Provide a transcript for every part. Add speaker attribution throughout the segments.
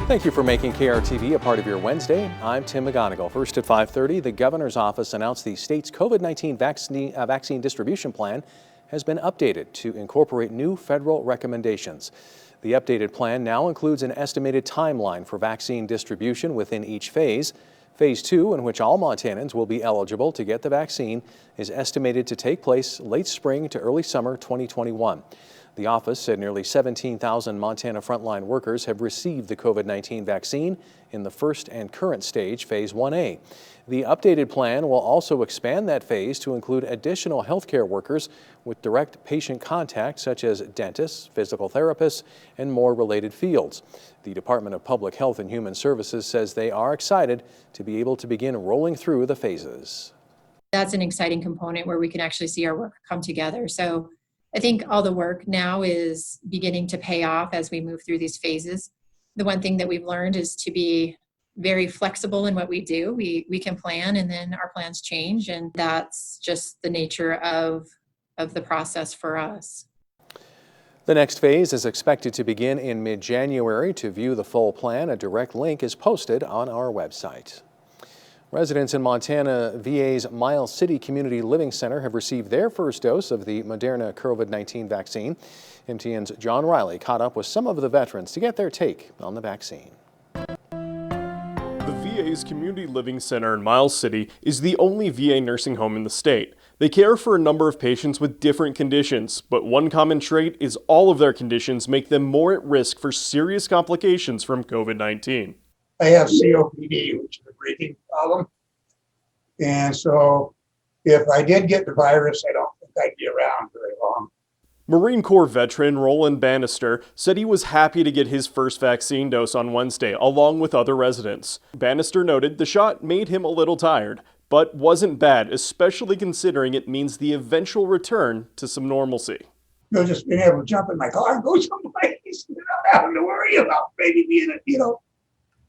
Speaker 1: Thank you for making KRTV a part of your Wednesday. I'm Tim McGonigal. First at 5:30, the governor's office announced the state's COVID-19 vaccine distribution plan has been updated to incorporate new federal recommendations. The updated plan now includes an estimated timeline for vaccine distribution within each phase. Phase 2, in which all Montanans will be eligible to get the vaccine, is estimated to take place late spring to early summer 2021. The office said nearly 17,000 Montana frontline workers have received the COVID-19 vaccine in the first and current stage, Phase 1A. The updated plan will also expand that phase to include additional healthcare workers with direct patient contact, such as dentists, physical therapists, and more related fields. The Department of Public Health and Human Services says they are excited to be able to begin rolling through the phases.
Speaker 2: That's an exciting component where we can actually see our work come together. So I think all the work now is beginning to pay off as we move through these phases. The one thing that we've learned is to be very flexible in what we do. We can plan and then our plans change, and that's just the nature of the process for us.
Speaker 1: The next phase is expected to begin in mid-January. To view the full plan, a direct link is posted on our website. Residents in Montana VA's Miles City Community Living Center have received their first dose of the Moderna COVID-19 vaccine. MTN's John Riley caught up with some of the veterans to get their take on the vaccine.
Speaker 3: The VA's Community Living Center in Miles City is the only VA nursing home in the state. They care for a number of patients with different conditions, but one common trait is all of their conditions make them more at risk for serious complications from COVID-19.
Speaker 4: I have COPD, which is a breathing problem. And so if I did get the virus, I don't think I'd be around very long.
Speaker 3: Marine Corps veteran Roland Bannister said he was happy to get his first vaccine dose on Wednesday, along with other residents. Bannister noted the shot made him a little tired, but wasn't bad, especially considering it means the eventual return to some normalcy.
Speaker 4: Just being able to jump in my car and go someplace without having to worry about maybe being,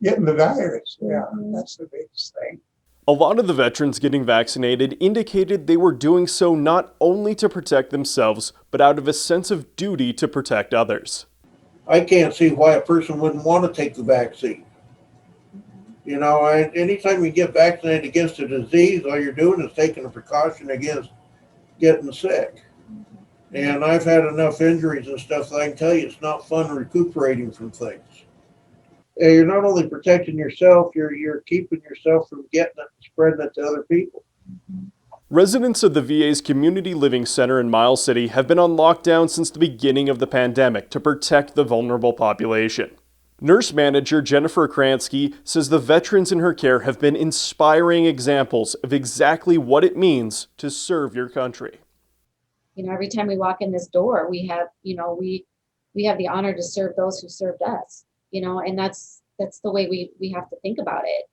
Speaker 4: getting the virus. Yeah, that's the biggest thing.
Speaker 3: A lot of the veterans getting vaccinated indicated they were doing so not only to protect themselves, but out of a sense of duty to protect others.
Speaker 5: I can't see why a person wouldn't want to take the vaccine. Anytime you get vaccinated against a disease, all you're doing is taking a precaution against getting sick. And I've had enough injuries and stuff that I can tell you it's not fun recuperating from things. You're not only protecting yourself, you're keeping yourself from getting it and spreading it to other people.
Speaker 3: Residents of the VA's Community Living Center in Miles City have been on lockdown since the beginning of the pandemic to protect the vulnerable population. Nurse manager Jennifer Kransky says the veterans in her care have been inspiring examples of exactly what it means to serve your country.
Speaker 6: Every time we walk in this door, we have the honor to serve those who served us. And that's the way we have to think about it.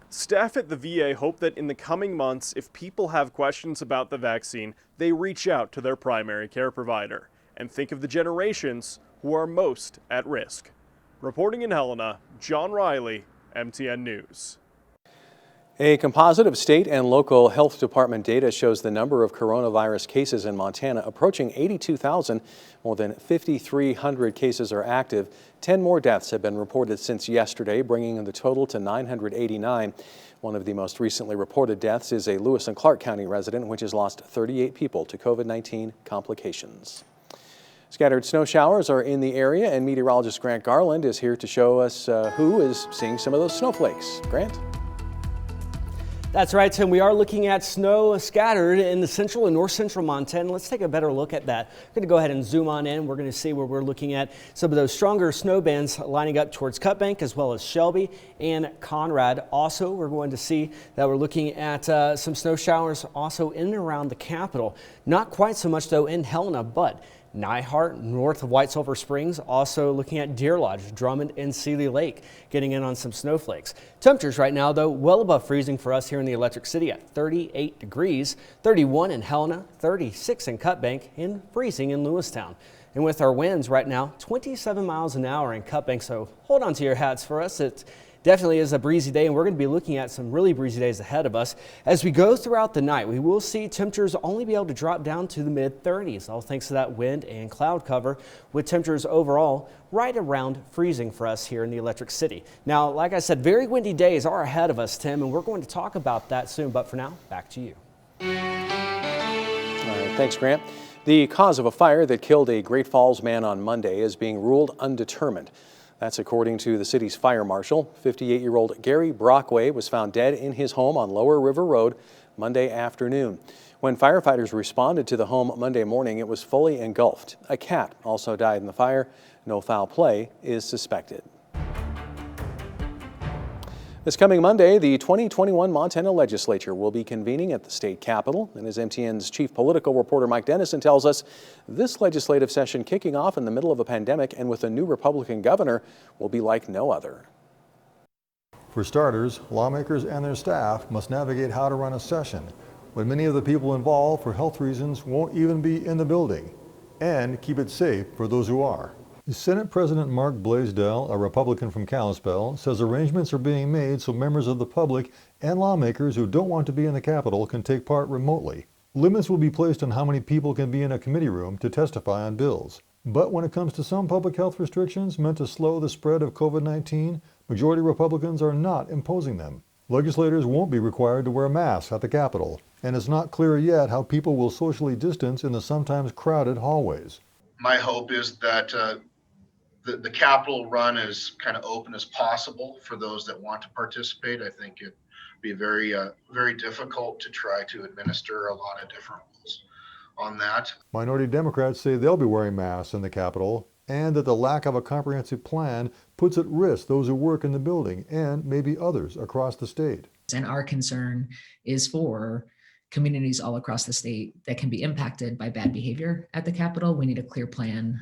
Speaker 3: Staff at the VA hope that in the coming months, if people have questions about the vaccine, they reach out to their primary care provider and think of the generations who are most at risk. Reporting in Helena, John Riley, MTN News.
Speaker 1: A composite of state and local health department data shows the number of coronavirus cases in Montana approaching 82,000. More than 5,300 cases are active. 10 more deaths have been reported since yesterday, bringing the total to 989. One of the most recently reported deaths is a Lewis and Clark County resident, which has lost 38 people to COVID-19 complications. Scattered snow showers are in the area, and meteorologist Grant Garland is here to show us who is seeing some of those snowflakes. Grant?
Speaker 7: That's right, Tim. We are looking at snow scattered in the central and north central Montana. Let's take a better look at that. I'm going to go ahead and zoom on in. We're going to see where we're looking at some of those stronger snow bands lining up towards Cut Bank as well as Shelby and Conrad. Also, we're going to see that we're looking at some snow showers also in and around the capital. Not quite so much, though, in Helena, but Nyhart, north of White Sulphur Springs, also looking at Deer Lodge, Drummond, and Seeley Lake, getting in on some snowflakes. Temperatures right now, though, well above freezing for us here in the Electric City at 38 degrees, 31 in Helena, 36 in Cut Bank, and freezing in Lewistown. And with our winds right now, 27 miles an hour in Cut Bank, so hold on to your hats for us. It's definitely is a breezy day, and we're going to be looking at some really breezy days ahead of us. As we go throughout the night, we will see temperatures only be able to drop down to the mid-30s, all thanks to that wind and cloud cover, with temperatures overall right around freezing for us here in the Electric City. Now, like I said, very windy days are ahead of us, Tim, and we're going to talk about that soon. But for now, back to you.
Speaker 1: All right, thanks, Grant. The cause of a fire that killed a Great Falls man on Monday is being ruled undetermined. That's according to the city's fire marshal. 58-year-old Gary Brockway was found dead in his home on Lower River Road Monday afternoon. When firefighters responded to the home Monday morning, it was fully engulfed. A cat also died in the fire. No foul play is suspected. This coming Monday, the 2021 Montana legislature will be convening at the state capitol. And as MTN's chief political reporter Mike Dennison tells us, this legislative session kicking off in the middle of a pandemic and with a new Republican governor will be like no other.
Speaker 8: For starters, lawmakers and their staff must navigate how to run a session when many of the people involved for health reasons won't even be in the building, and keep it safe for those who are. Senate President Mark Blaisdell, a Republican from Kalispell, says arrangements are being made so members of the public and lawmakers who don't want to be in the Capitol can take part remotely. Limits will be placed on how many people can be in a committee room to testify on bills. But when it comes to some public health restrictions meant to slow the spread of COVID-19, majority Republicans are not imposing them. Legislators won't be required to wear masks at the Capitol, and it's not clear yet how people will socially distance in the sometimes crowded hallways.
Speaker 9: My hope is that the Capitol run is kind of open as possible for those that want to participate. I think it'd be very difficult to try to administer a lot of different rules on that.
Speaker 8: Minority Democrats say they'll be wearing masks in the Capitol, and that the lack of a comprehensive plan puts at risk those who work in the building and maybe others across the state.
Speaker 10: And our concern is for communities all across the state that can be impacted by bad behavior at the Capitol. We need a clear plan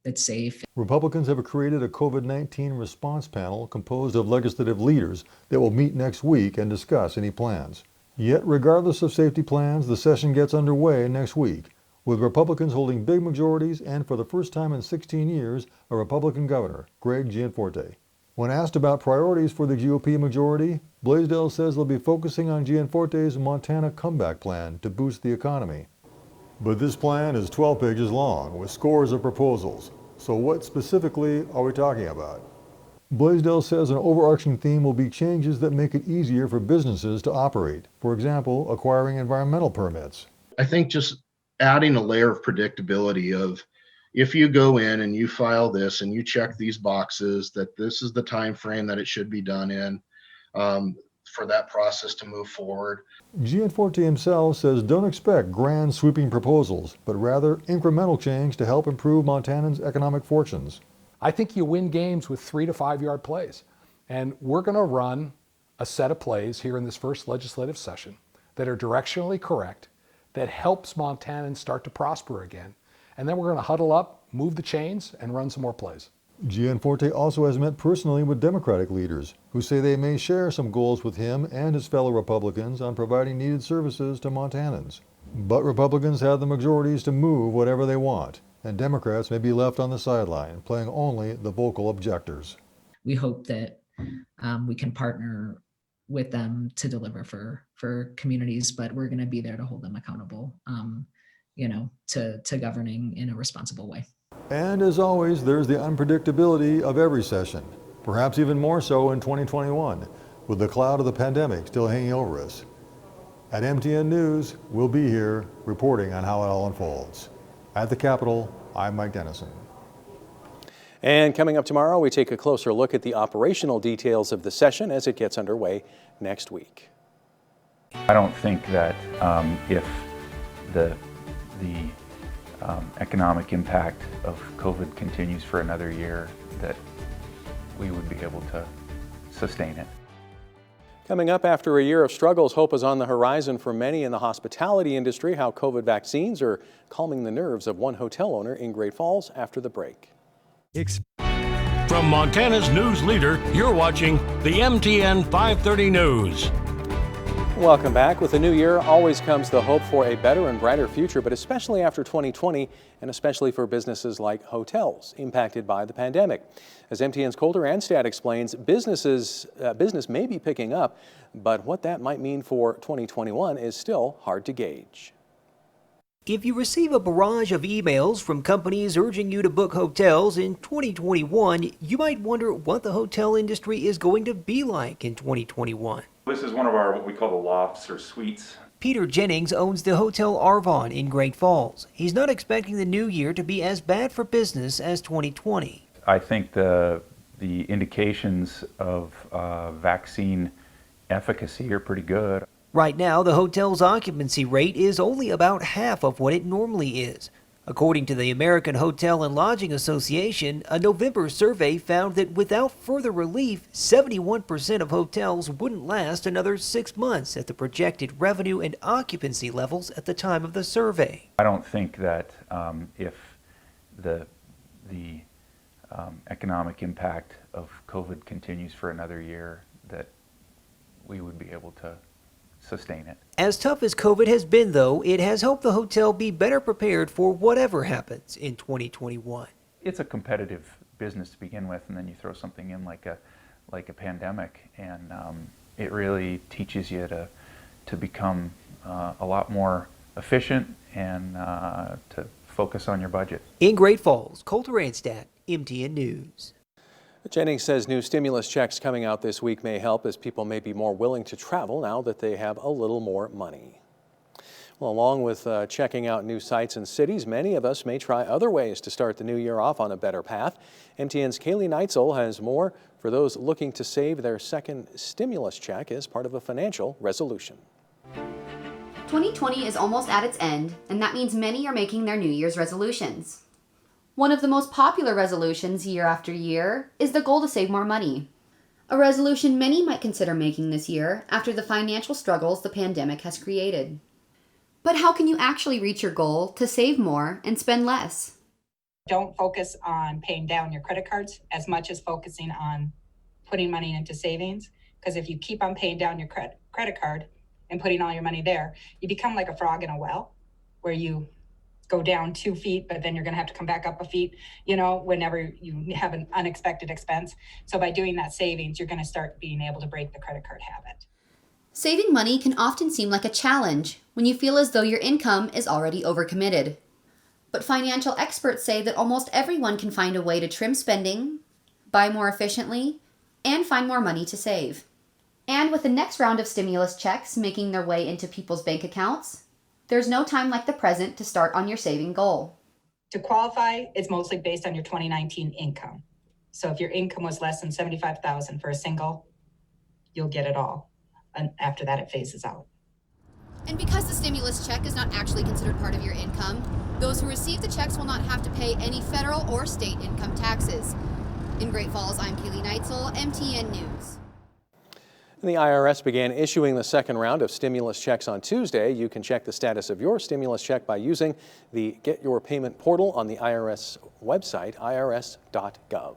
Speaker 10: that's safe.
Speaker 8: Republicans have created a COVID-19 response panel composed of legislative leaders that will meet next week and discuss any plans. Yet, regardless of safety plans, the session gets underway next week, with Republicans holding big majorities and, for the first time in 16 years, a Republican governor, Greg Gianforte. When asked about priorities for the GOP majority, Blaisdell says they'll be focusing on Gianforte's Montana comeback plan to boost the economy. But this plan is 12 pages long with scores of proposals. So what specifically are we talking about? Blaisdell says an overarching theme will be changes that make it easier for businesses to operate. For example, acquiring environmental permits.
Speaker 9: I think just adding a layer of predictability of, if you go in and you file this and you check these boxes, that this is the time frame that it should be done in for that process to move forward.
Speaker 8: Gianforte himself says don't expect grand sweeping proposals, but rather incremental change to help improve Montanans' economic fortunes.
Speaker 11: I think you win games with 3 to 5 yard plays. And we're going to run a set of plays here in this first legislative session that are directionally correct, that helps Montanans start to prosper again. And then we're going to huddle up, move the chains, and run some more plays.
Speaker 8: Gianforte also has met personally with Democratic leaders who say they may share some goals with him and his fellow Republicans on providing needed services to Montanans. But Republicans have the majorities to move whatever they want, and Democrats may be left on the sideline, playing only the vocal objectors.
Speaker 10: We hope that we can partner with them to deliver for communities, but we're going to be there to hold them accountable, to governing in a responsible way.
Speaker 8: And as always, there's the unpredictability of every session, perhaps even more so in 2021, with the cloud of the pandemic still hanging over us. At MTN News, we'll be here reporting on how it all unfolds. At the Capitol, I'm Mike Dennison.
Speaker 1: And coming up tomorrow, we take a closer look at the operational details of the session as it gets underway next week.
Speaker 12: I don't think that if the economic impact of COVID continues for another year, that we would be able to sustain it.
Speaker 1: Coming up, after a year of struggles, hope is on the horizon for many in the hospitality industry. How COVID vaccines are calming the nerves of one hotel owner in Great Falls after the break.
Speaker 13: From Montana's news leader, you're watching the MTN 530 News.
Speaker 1: Welcome back. With the new year always comes the hope for a better and brighter future, but especially after 2020 and especially for businesses like hotels impacted by the pandemic. As MTN's Colter Anstad explains, business may be picking up, but what that might mean for 2021 is still hard to gauge.
Speaker 14: If you receive a barrage of emails from companies urging you to book hotels in 2021, you might wonder what the hotel industry is going to be like in 2021.
Speaker 12: This is one of our what we call the lofts or suites.
Speaker 14: Peter Jennings owns the Hotel Arvon in Great Falls. He's not expecting the new year to be as bad for business as 2020.
Speaker 12: I think the indications of vaccine efficacy are pretty good.
Speaker 14: Right now, the hotel's occupancy rate is only about half of what it normally is. According to the American Hotel and Lodging Association, a November survey found that without further relief, 71% of hotels wouldn't last another 6 months at the projected revenue and occupancy levels at the time of the survey.
Speaker 12: I don't think that if the economic impact of COVID continues for another year, that we would be able to sustain it.
Speaker 14: As tough as COVID has been, though, it has helped the hotel be better prepared for whatever happens in 2021.
Speaker 12: It's a competitive business to begin with, and then you throw something in like a pandemic, and it really teaches you to become a lot more efficient and to focus on your budget.
Speaker 14: In Great Falls, Colter Anstad, MTN News.
Speaker 1: Jennings says new stimulus checks coming out this week may help as people may be more willing to travel now that they have a little more money. Well, along with checking out new sites and cities, many of us may try other ways to start the new year off on a better path. MTN's Kaylee Neitzel has more for those looking to save their second stimulus check as part of a financial resolution.
Speaker 15: 2020 is almost at its end, and that means many are making their New Year's resolutions. One of the most popular resolutions year after year is the goal to save more money. A resolution many might consider making this year after the financial struggles the pandemic has created. But how can you actually reach your goal to save more and spend less?
Speaker 16: Don't focus on paying down your credit cards as much as focusing on putting money into savings. Because if you keep on paying down your credit card and putting all your money there, you become like a frog in a well where you go down 2 feet, but then you're going to have to come back up a feet, whenever you have an unexpected expense. So by doing that savings, you're going to start being able to break the credit card habit.
Speaker 15: Saving money can often seem like a challenge when you feel as though your income is already overcommitted. But financial experts say that almost everyone can find a way to trim spending, buy more efficiently, and find more money to save. And with the next round of stimulus checks making their way into people's bank accounts, there's no time like the present to start on your saving goal.
Speaker 16: To qualify, it's mostly based on your 2019 income. So if your income was less than $75,000 for a single, you'll get it all. And after that, it phases out.
Speaker 15: And because the stimulus check is not actually considered part of your income, those who receive the checks will not have to pay any federal or state income taxes. In Great Falls, I'm Kaylee Neitzel, MTN News.
Speaker 1: The IRS began issuing the second round of stimulus checks on Tuesday. You can check the status of your stimulus check by using the Get Your Payment portal on the IRS website, irs.gov.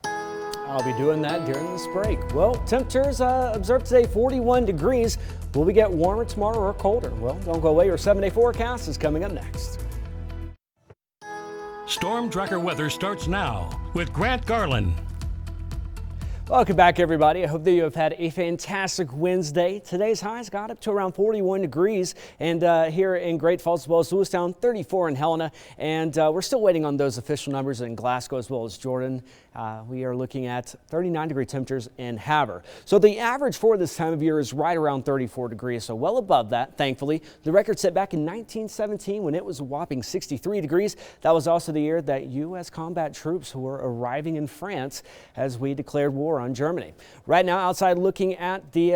Speaker 7: I'll be doing that during this break. Well, temperatures observed today 41 degrees. Will we get warmer tomorrow or colder? Well, don't go away. Your 7-day forecast is coming up next.
Speaker 13: Storm Tracker weather starts now with Grant Garland.
Speaker 7: Welcome back, everybody. I hope that you have had a fantastic Wednesday. Today's highs got up to around 41 degrees, and here in Great Falls as well as Lewistown, 34 in Helena, and we're still waiting on those official numbers in Glasgow as well as Jordan. We are looking at 39-degree temperatures in Havre. So the average for this time of year is right around 34 degrees, so well above that, thankfully. The record set back in 1917 when it was a whopping 63 degrees. That was also the year that U.S. combat troops were arriving in France as we declared war on Germany. Right now, outside looking at the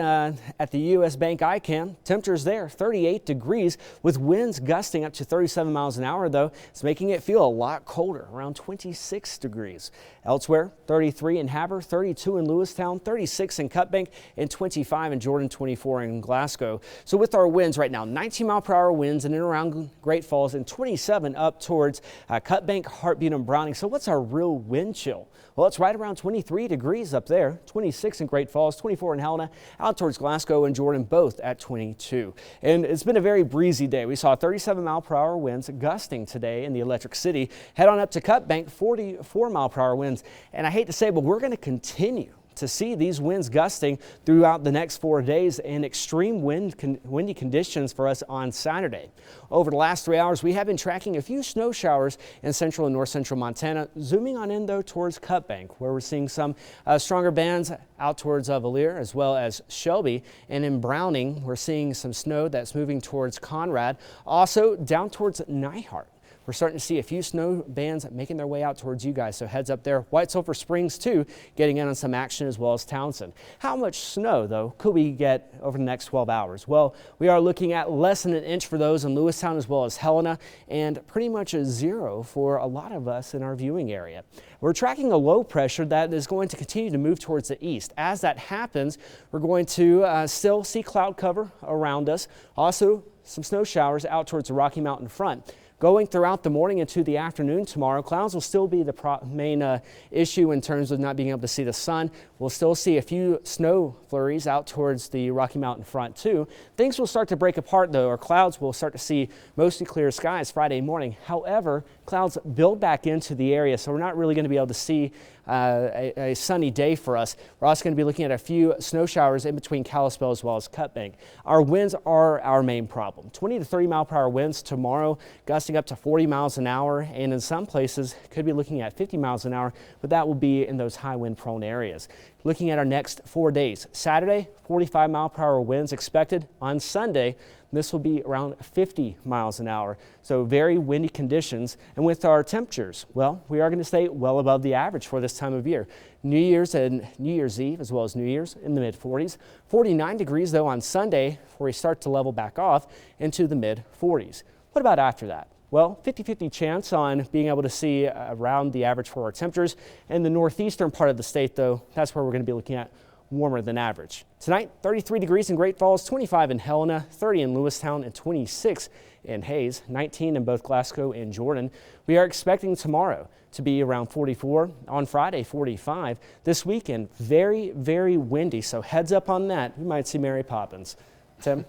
Speaker 7: U.S. Bank ICAM, temperatures there 38 degrees with winds gusting up to 37 miles an hour, though it's making it feel a lot colder, around 26 degrees. Elsewhere, 33 in Havre, 32 in Lewistown, 36 in Cutbank, and 25 in Jordan, 24 in Glasgow. So with our winds right now, 19-mile-per-hour winds in and around Great Falls and 27 up towards Cutbank, Heartbeat, and Browning. So what's our real wind chill? Well, it's right around 23 degrees up there. there. 26 in Great Falls, 24 in Helena, out towards Glasgow and Jordan, both at 22. And it's been a very breezy day. We saw 37-mile-per-hour winds gusting today in the Electric City. Head on up to Cut Bank, 44-mile-per-hour winds. And I hate to say, but we're going to continue to see these winds gusting throughout the next 4 days and extreme windy conditions for us on Saturday. Over the last 3 hours, we have been tracking a few snow showers in central and north central Montana. Zooming on in, though, towards Cut Bank, where we're seeing some stronger bands out towards Valier as well as Shelby. And in Browning, we're seeing some snow that's moving towards Conrad. Also down towards Nyhart. We're starting to see a few snow bands making their way out towards you guys, so heads up there. White Sulphur Springs, too, getting in on some action, as well as Townsend. How much snow, though, could we get over the next 12 hours? Well, we are looking at less than an inch for those in Lewistown as well as Helena, and pretty much a zero for a lot of us in our viewing area. We're tracking a low pressure that is going to continue to move towards the east. As that happens, we're going to still see cloud cover around us. Also, some snow showers out towards the Rocky Mountain front. Going throughout the morning into the afternoon tomorrow, clouds will still be the main issue in terms of not being able to see the sun. We'll still see a few snow flurries out towards the Rocky Mountain front too. Things will start to break apart though, or clouds will start to see mostly clear skies Friday morning. However, clouds build back into the area, so we're not really going to be able to see a sunny day for us. We're also going to be looking at a few snow showers in between Kalispell as well as Cut Bank. Our winds are our main problem. 20 to 30 mile per hour winds tomorrow, gusting up to 40 miles an hour, and in some places could be looking at 50 miles an hour, but that will be in those high wind prone areas. Looking at our next 4 days, Saturday, 45 mile per hour winds expected. On Sunday, this will be around 50 miles an hour. So very windy conditions. And with our temperatures, well, we are going to stay well above the average for this time of year. New Year's and New Year's Eve, as well as New Year's, in the mid 40s. 49 degrees though on Sunday, before we start to level back off into the mid 40s. What about after that? Well, 50-50 chance on being able to see around the average for our temperatures. In the northeastern part of the state, though, that's where we're going to be looking at warmer than average. Tonight, 33 degrees in Great Falls, 25 in Helena, 30 in Lewistown, and 26 in Hayes, 19 in both Glasgow and Jordan. We are expecting tomorrow to be around 44, on Friday 45. This weekend, very, very windy, so heads up on that. We might see Mary Poppins. Tim?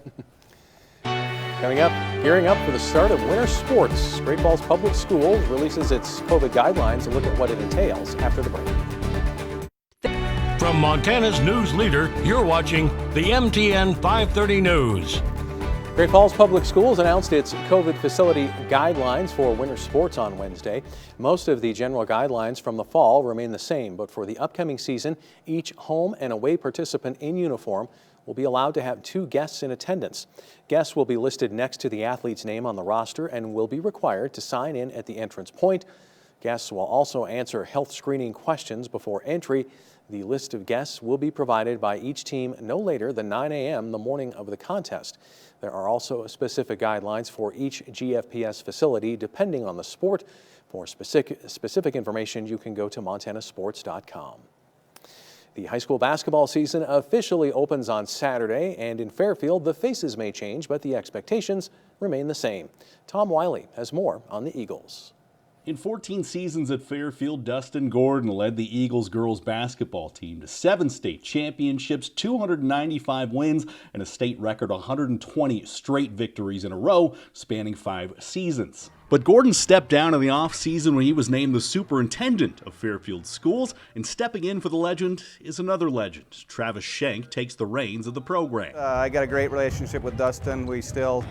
Speaker 1: Coming up, gearing up for the start of winter sports. Great Falls Public Schools releases its COVID guidelines to look at what it entails after the break.
Speaker 13: From Montana's news leader, you're watching the MTN 530 News.
Speaker 1: Great Falls Public Schools announced its COVID facility guidelines for winter sports on Wednesday. Most of the general guidelines from the fall remain the same, but for the upcoming season, each home and away participant in uniform will be allowed to have 2 guests in attendance. Guests will be listed next to the athlete's name on the roster and will be required to sign in at the entrance point. Guests will also answer health screening questions before entry. The list of guests will be provided by each team no later than 9 a.m. the morning of the contest. There are also specific guidelines for each GFPS facility depending on the sport. For specific information, you can go to montanasports.com. The high school basketball season officially opens on Saturday, and in Fairfield, the faces may change, but the expectations remain the same. Tom Wiley has more on the Eagles.
Speaker 17: In 14 seasons at Fairfield, Dustin Gordon led the Eagles girls basketball team to 7 state championships, 295 wins, and a state record 120 straight victories in a row, spanning 5 seasons. But Gordon stepped down in the offseason when he was named the superintendent of Fairfield Schools, and stepping in for the legend is another legend. Travis Schenk takes the reins of the program.
Speaker 18: I got a great relationship with Dustin. We still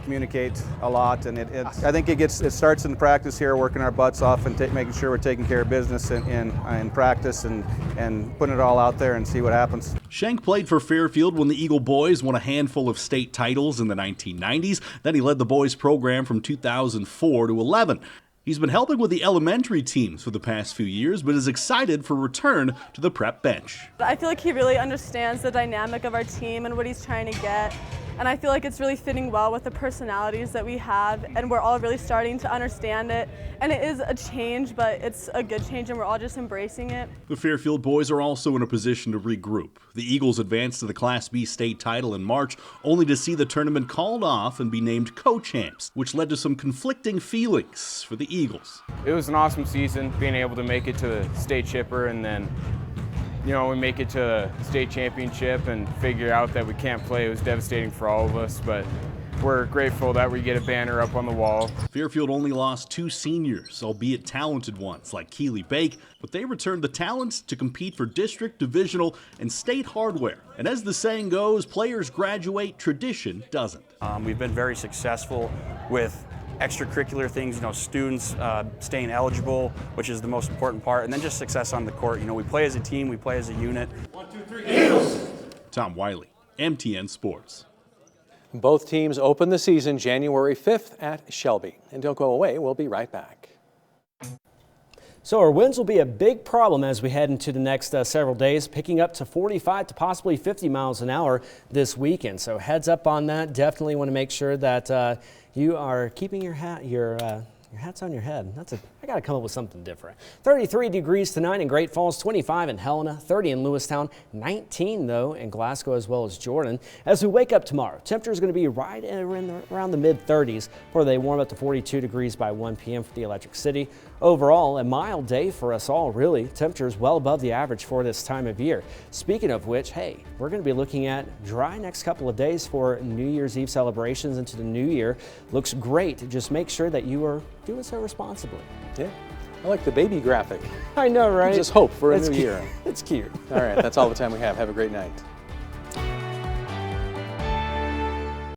Speaker 18: communicate a lot, and I think it starts in practice here, working our butts off and making sure we're taking care of business in practice and putting it all out there and see what happens.
Speaker 17: Schenk played for Fairfield when the Eagle boys won a handful of state titles in the 1990s. Then he led the boys program from 2004 to 11. He's been helping with the elementary teams for the past few years, but is excited for return to the prep bench.
Speaker 19: I feel like he really understands the dynamic of our team and what he's trying to get. And I feel like it's really fitting well with the personalities that we have, and we're all really starting to understand it. And it is a change, but it's a good change, and we're all just embracing it.
Speaker 17: The Fairfield boys are also in a position to regroup. The Eagles advanced to the Class B state title in March, only to see the tournament called off and be named co-champs, which led to some conflicting feelings for the Eagles.
Speaker 20: It was an awesome season, being able to make it to the state chipper and then you know, we make it to the state championship and figure out that we can't play. It was devastating for all of us, but we're grateful that we get a banner up on the wall.
Speaker 17: Fairfield only lost 2 seniors, albeit talented ones like Keely Bake, but they returned the talents to compete for district, divisional, and state hardware. And as the saying goes, players graduate, tradition doesn't.
Speaker 21: We've been very successful with extracurricular things, you know, students staying eligible, which is the most important part, and then just success on the court. You know, we play as a team, we play as a unit.
Speaker 17: 1, 2, 3, Eagles! Tom Wiley, MTN Sports.
Speaker 1: Both teams open the season January 5th at Shelby. And don't go away, we'll be right back.
Speaker 7: So our winds will be a big problem as we head into the next several days, picking up to 45 to possibly 50 miles an hour this weekend. So heads up on that. Definitely want to make sure that you are keeping your hat's on your head. I got to come up with something different. 33 degrees tonight in Great Falls, 25 in Helena, 30 in Lewistown, 19 though in Glasgow as well as Jordan. As we wake up tomorrow, temperature is going to be right around the mid 30s before they warm up to 42 degrees by 1 p.m. for the Electric City. Overall, a mild day for us all, really. Temperatures well above the average for this time of year. Speaking of which, hey, we're going to be looking at dry next couple of days for New Year's Eve celebrations into the new year. Looks great. Just make sure that you are doing so responsibly.
Speaker 1: Yeah, I like the baby graphic.
Speaker 7: I know, right?
Speaker 1: Just hope for a new year.
Speaker 7: It's cute.
Speaker 1: All right, that's all the time we have. Have a great night.